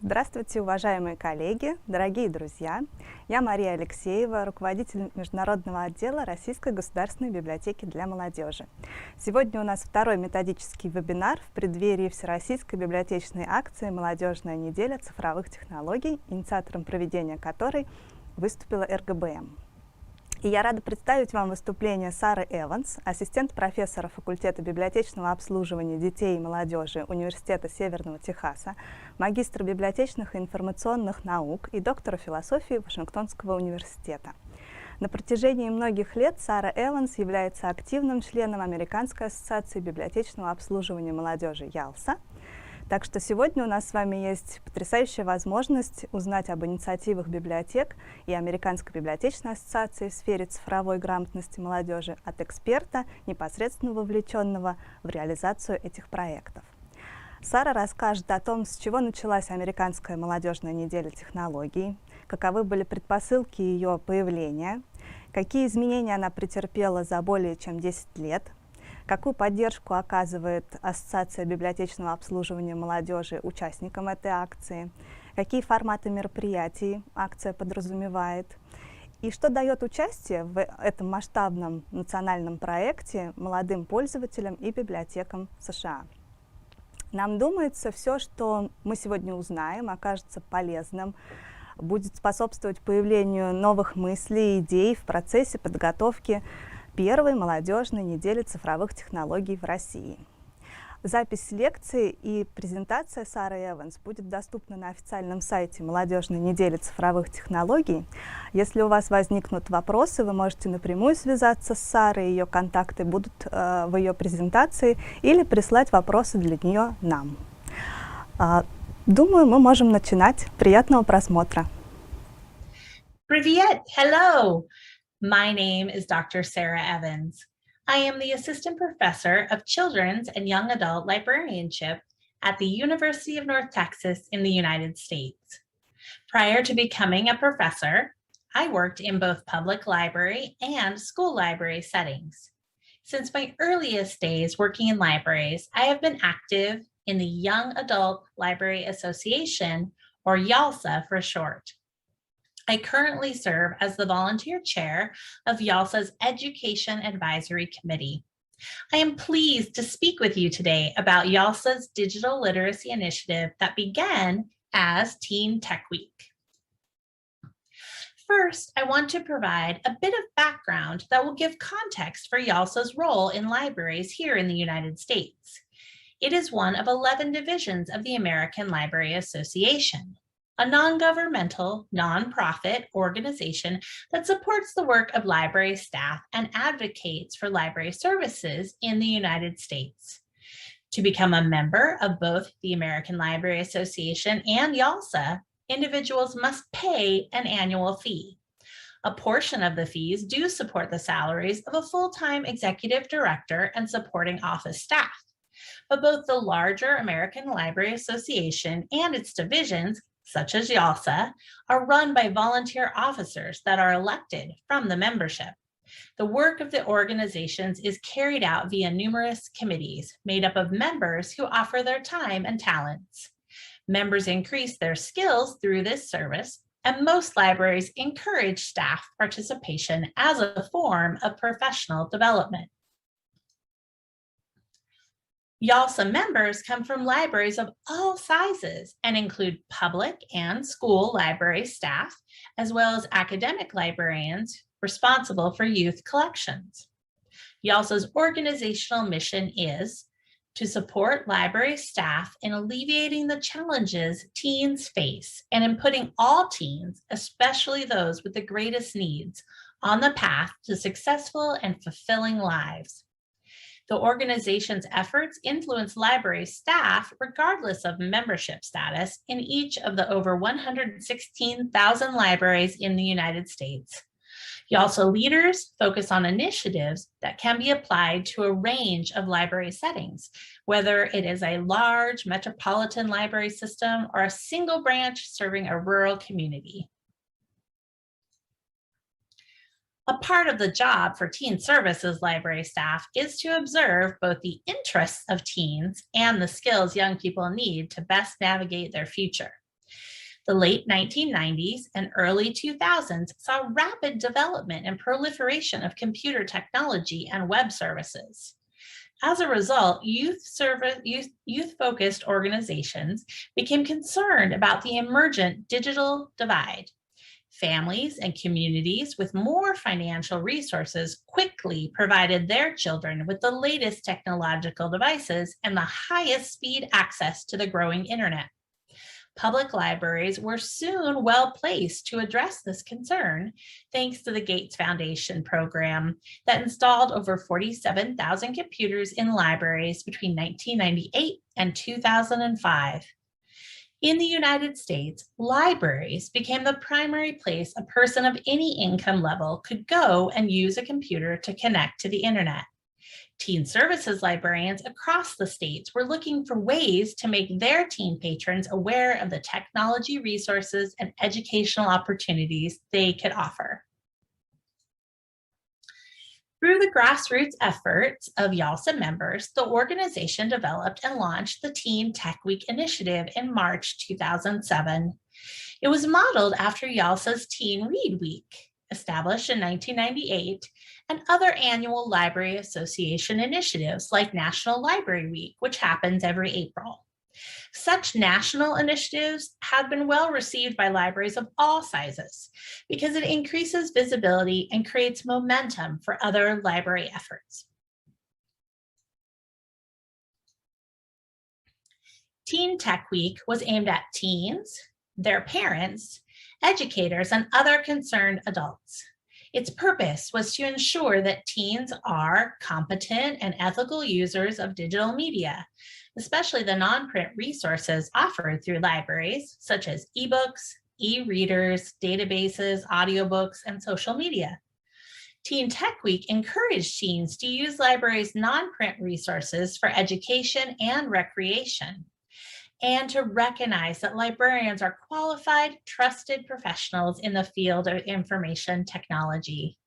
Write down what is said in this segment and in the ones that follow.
Здравствуйте, уважаемые коллеги, дорогие друзья! Я Мария Алексеева, руководитель международного отдела Российской государственной библиотеки для молодежи. Сегодня у нас второй методический вебинар в преддверии Всероссийской библиотечной акции «Молодёжная неделя цифровых технологий», инициатором проведения которой выступила РГБМ. И я рада представить вам выступление Сары Эванс, ассистент-профессора факультета библиотечного обслуживания детей и молодежи Университета Северного Техаса, магистра библиотечных и информационных наук и доктора философии Вашингтонского университета. На протяжении многих лет Сара Эванс является активным членом Американской ассоциации библиотечного обслуживания молодежи YALSA. Так что сегодня у нас с вами есть потрясающая возможность узнать об инициативах библиотек и Американской библиотечной ассоциации в сфере цифровой грамотности молодежи от эксперта, непосредственно вовлеченного в реализацию этих проектов. Сара расскажет о том, с чего началась Американская молодежная неделя технологий, каковы были предпосылки ее появления, какие изменения она претерпела за более чем 10 лет, какую поддержку оказывает Ассоциация библиотечного обслуживания молодежи участникам этой акции, какие форматы мероприятий акция подразумевает, и что дает участие в этом масштабном национальном проекте молодым пользователям и библиотекам США. Нам думается, все, что мы сегодня узнаем, окажется полезным, будет способствовать появлению новых мыслей и идей в процессе подготовки первой молодежной недели цифровых технологий в России. Запись лекции и презентация Сары Эванс будет доступна на официальном сайте молодежной недели цифровых технологий. Если у вас возникнут вопросы, вы можете напрямую связаться с Сарой, ее контакты будут в ее презентации, или прислать вопросы для нее нам. Думаю, мы можем начинать. Приятного просмотра. Привет! Hello! My name is Dr. Sara Evans. I am the Assistant Professor of Children's and Young Adult Librarianship at the University of North Texas in the United States. Prior to becoming a professor, I worked in both public library and school library settings. Since my earliest days working in libraries, I have been active in the Young Adult Library Association, or YALSA for short. I currently serve as the volunteer chair of YALSA's Education Advisory Committee. I am pleased to speak with you today about YALSA's digital literacy initiative that began as Teen Tech Week. First, I want to provide a bit of background that will give context for YALSA's role in libraries here in the United States. It is one of 11 divisions of the American Library Association, a non-governmental, nonprofit organization that supports the work of library staff and advocates for library services in the United States. To become a member of both the American Library Association and YALSA, individuals must pay an annual fee. A portion of the fees do support the salaries of a full-time executive director and supporting office staff. But both the larger American Library Association and its divisions, such as YALSA, are run by volunteer officers that are elected from the membership. The work of the organizations is carried out via numerous committees made up of members who offer their time and talents. Members increase their skills through this service, and most libraries encourage staff participation as a form of professional development. YALSA members come from libraries of all sizes and include public and school library staff, as well as academic librarians responsible for youth collections. YALSA's organizational mission is to support library staff in alleviating the challenges teens face and in putting all teens, especially those with the greatest needs, on the path to successful and fulfilling lives. The organization's efforts influence library staff regardless of membership status in each of the over 116,000 libraries in the United States. YALSA leaders focus on initiatives that can be applied to a range of library settings, whether it is a large metropolitan library system or a single branch serving a rural community. A part of the job for teen services library staff is to observe both the interests of teens and the skills young people need to best navigate their future. The late 1990s and early 2000s saw rapid development and proliferation of computer technology and web services. As a result, youth-focused organizations became concerned about the emergent digital divide. Families and communities with more financial resources quickly provided their children with the latest technological devices and the highest speed access to the growing internet. Public libraries were soon well placed to address this concern, thanks to the Gates Foundation program that installed over 47,000 computers in libraries between 1998 and 2005. In the United States, libraries became the primary place a person of any income level could go and use a computer to connect to the internet. Teen services librarians across the states were looking for ways to make their teen patrons aware of the technology resources and educational opportunities they could offer. Through the grassroots efforts of YALSA members, the organization developed and launched the Teen Tech Week initiative in March 2007. It was modeled after YALSA's Teen Read Week, established in 1998, and other annual Library Association initiatives like National Library Week, which happens every April. Such national initiatives have been well received by libraries of all sizes because it increases visibility and creates momentum for other library efforts. Teen Tech Week was aimed at teens, their parents, educators, and other concerned adults. Its purpose was to ensure that teens are competent and ethical users of digital media, especially the non-print resources offered through libraries, such as ebooks, e-readers, databases, audiobooks, and social media. Teen Tech Week encouraged teens to use libraries' non-print resources for education and recreation, and to recognize that librarians are qualified, trusted professionals in the field of information technology.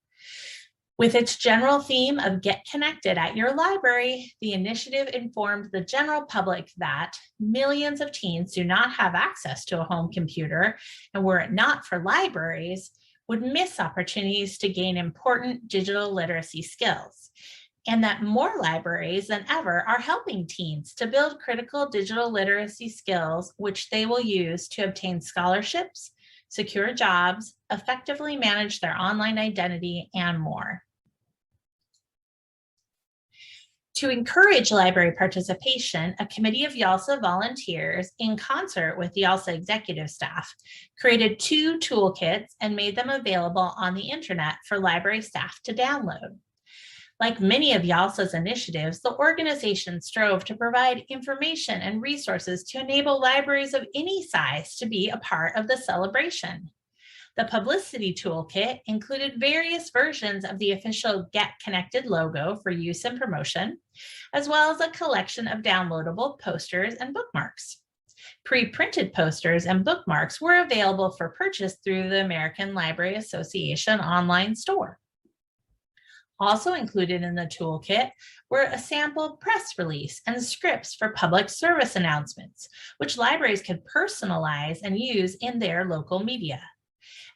With its general theme of Get Connected at Your Library, the initiative informed the general public that millions of teens do not have access to a home computer, and were it not for libraries, would miss opportunities to gain important digital literacy skills, and that more libraries than ever are helping teens to build critical digital literacy skills, which they will use to obtain scholarships, secure jobs, effectively manage their online identity, and more. To encourage library participation, a committee of YALSA volunteers, in concert with YALSA executive staff, created 2 toolkits and made them available on the internet for library staff to download. Like many of YALSA's initiatives, the organization strove to provide information and resources to enable libraries of any size to be a part of the celebration. The publicity toolkit included various versions of the official Get Connected logo for use and promotion, as well as a collection of downloadable posters and bookmarks. Pre-printed posters and bookmarks were available for purchase through the American Library Association online store. Also included in the toolkit were a sample press release and scripts for public service announcements, which libraries could personalize and use in their local media.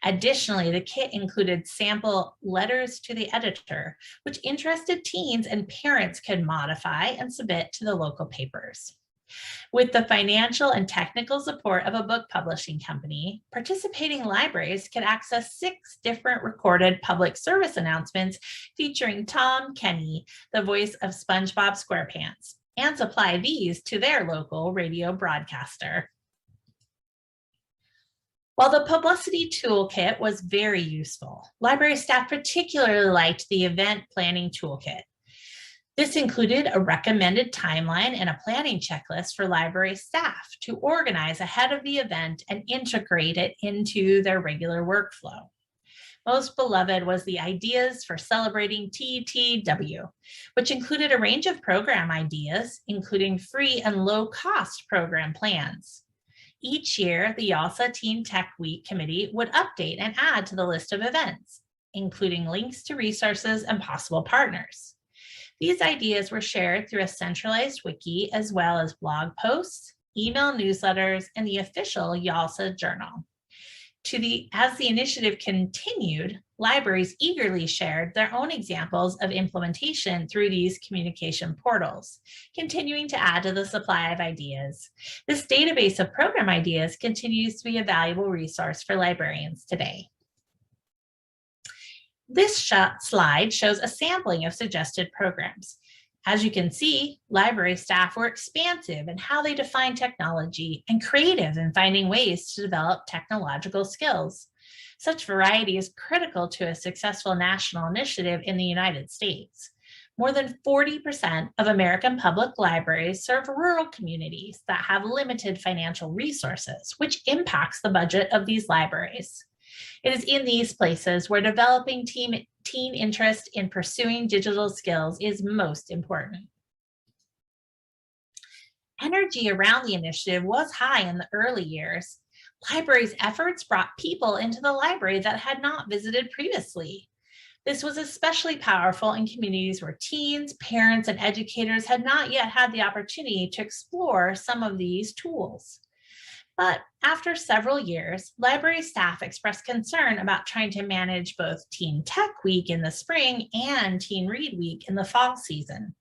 Additionally, the kit included sample letters to the editor, which interested teens and parents could modify and submit to the local papers. With the financial and technical support of a book publishing company, participating libraries could access 6 different recorded public service announcements featuring Tom Kenny, the voice of SpongeBob SquarePants, and supply these to their local radio broadcaster. While the publicity toolkit was very useful, library staff particularly liked the event planning toolkit. This included a recommended timeline and a planning checklist for library staff to organize ahead of the event and integrate it into their regular workflow. Most beloved was the ideas for celebrating TTW, which included a range of program ideas, including free and low-cost program plans. Each year, the YALSA Teen Tech Week Committee would update and add to the list of events, including links to resources and possible partners. These ideas were shared through a centralized wiki, as well as blog posts, email newsletters, and the official YALSA journal. As the initiative continued, libraries eagerly shared their own examples of implementation through these communication portals, continuing to add to the supply of ideas. This database of program ideas continues to be a valuable resource for librarians today. This slide shows a sampling of suggested programs. As you can see, library staff were expansive in how they define technology and creative in finding ways to develop technological skills. Such variety is critical to a successful national initiative in the United States. More than 40% of American public libraries serve rural communities that have limited financial resources, which impacts the budget of these libraries. It is in these places where developing teen interest in pursuing digital skills is most important. Energy around the initiative was high in the early years. Libraries' efforts brought people into the library that had not visited previously. This was especially powerful in communities where teens, parents, and educators had not yet had the opportunity to explore some of these tools. But after several years, library staff expressed concern about trying to manage both Teen Tech Week in the spring and Teen Read Week in the fall season.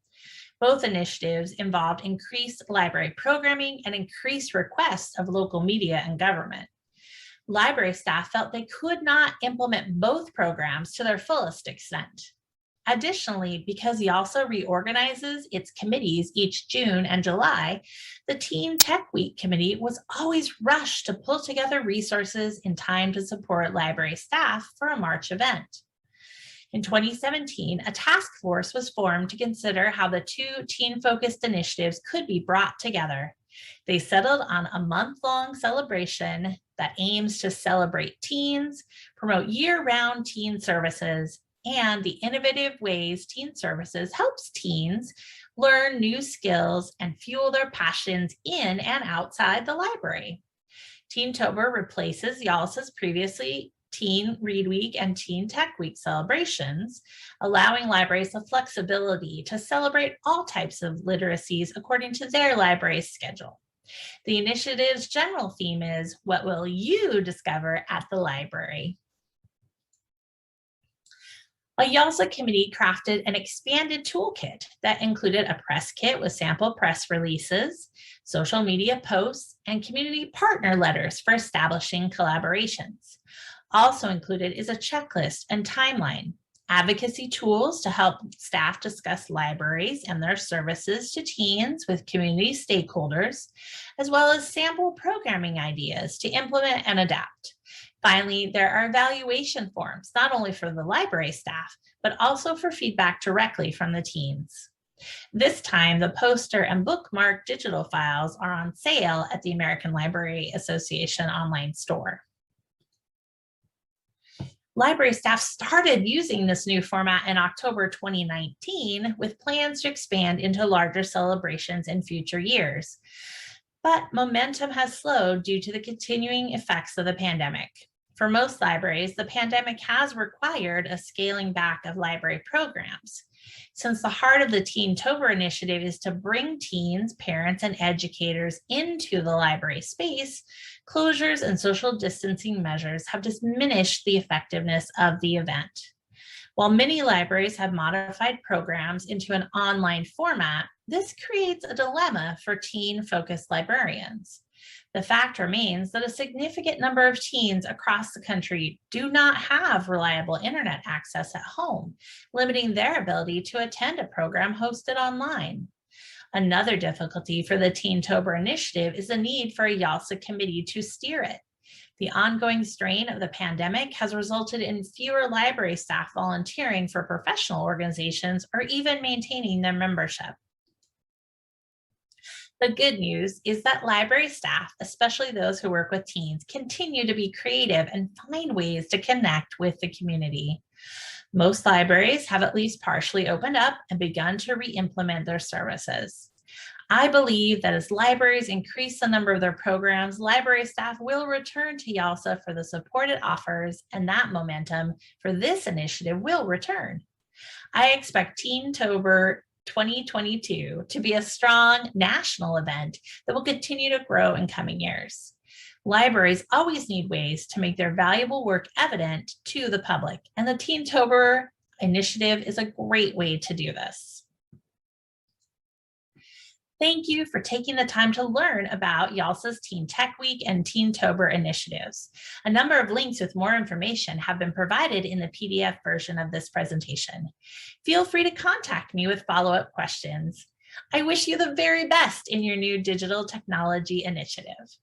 Both initiatives involved increased library programming and increased requests of local media and government. Library staff felt they could not implement both programs to their fullest extent. Additionally, because YALSA reorganizes its committees each June and July, the Teen Tech Week committee was always rushed to pull together resources in time to support library staff for a March event. In 2017, a task force was formed to consider how the two teen-focused initiatives could be brought together. They settled on a month-long celebration that aims to celebrate teens, promote year-round teen services, and the innovative ways teen services helps teens learn new skills and fuel their passions in and outside the library. TeenTober replaces YALSA's previously Teen Read Week and Teen Tech Week celebrations, allowing libraries the flexibility to celebrate all types of literacies according to their library's schedule. The initiative's general theme is, "What will you discover at the library?" A YALSA committee crafted an expanded toolkit that included a press kit with sample press releases, social media posts, and community partner letters for establishing collaborations. Also included is a checklist and timeline, advocacy tools to help staff discuss libraries and their services to teens with community stakeholders, as well as sample programming ideas to implement and adapt. Finally, there are evaluation forms, not only for the library staff, but also for feedback directly from the teens. This time, the poster and bookmark digital files are on sale at the American Library Association online store. Library staff started using this new format in October 2019 with plans to expand into larger celebrations in future years. But momentum has slowed due to the continuing effects of the pandemic. For most libraries, the pandemic has required a scaling back of library programs. Since the heart of the TeenTober initiative is to bring teens, parents, and educators into the library space, closures and social distancing measures have diminished the effectiveness of the event. While many libraries have modified programs into an online format, this creates a dilemma for teen-focused librarians. The fact remains that a significant number of teens across the country do not have reliable internet access at home, limiting their ability to attend a program hosted online. Another difficulty for the TeenTober initiative is the need for a YALSA committee to steer it. The ongoing strain of the pandemic has resulted in fewer library staff volunteering for professional organizations or even maintaining their membership. The good news is that library staff, especially those who work with teens, continue to be creative and find ways to connect with the community. Most libraries have at least partially opened up and begun to re-implement their services. I believe that as libraries increase the number of their programs, library staff will return to YALSA for the support it offers, and that momentum for this initiative will return. I expect TeenTober 2022 to be a strong national event that will continue to grow in coming years. Libraries always need ways to make their valuable work evident to the public, and the TeenTober initiative is a great way to do this. Thank you for taking the time to learn about YALSA's Teen Tech Week and TeenTober initiatives. A number of links with more information have been provided in the PDF version of this presentation. Feel free to contact me with follow-up questions. I wish you the very best in your new digital technology initiative.